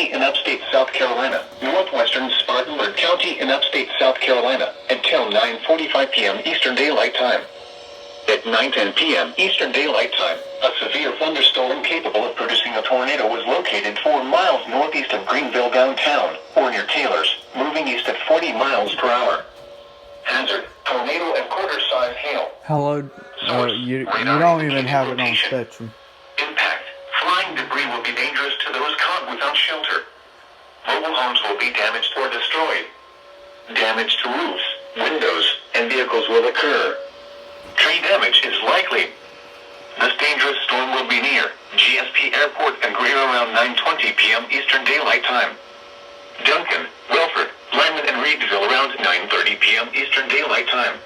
County in upstate South Carolina, northwestern Spartanburg County in upstate South Carolina, until 9:45 p.m. Eastern Daylight Time. At 9:10 p.m. Eastern Daylight Time, a severe thunderstorm capable of producing a tornado was located 4 miles northeast of Greenville downtown, or near Taylor's, moving east at 40 miles per hour. Hazard, tornado and quarter-size hail. Hello, you don't even have it on Spectrum. Impact. Flying debris will be dangerous to those caught without shelter. Mobile homes will be damaged or destroyed. Damage to roofs, windows, and vehicles will occur. Tree damage is likely. This dangerous storm will be near GSP Airport and Greer around 9:20 p.m. Eastern Daylight Time. Duncan, Welford, Lyman, and Reedville around 9:30 p.m. Eastern Daylight Time.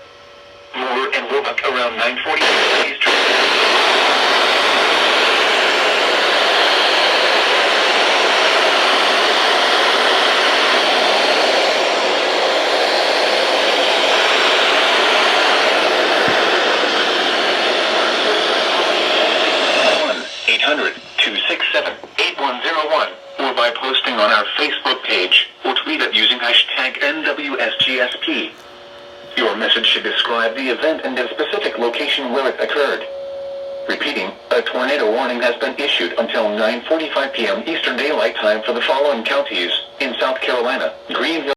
Moore and Roebuck around 9:40 p.m. Eastern Daylight Time. or by posting on our Facebook page, or tweet it using hashtag NWSGSP. Your message should describe the event and the specific location where it occurred. Repeating, a tornado warning has been issued until 9:45 p.m. Eastern Daylight Time for the following counties in South Carolina: Greenville,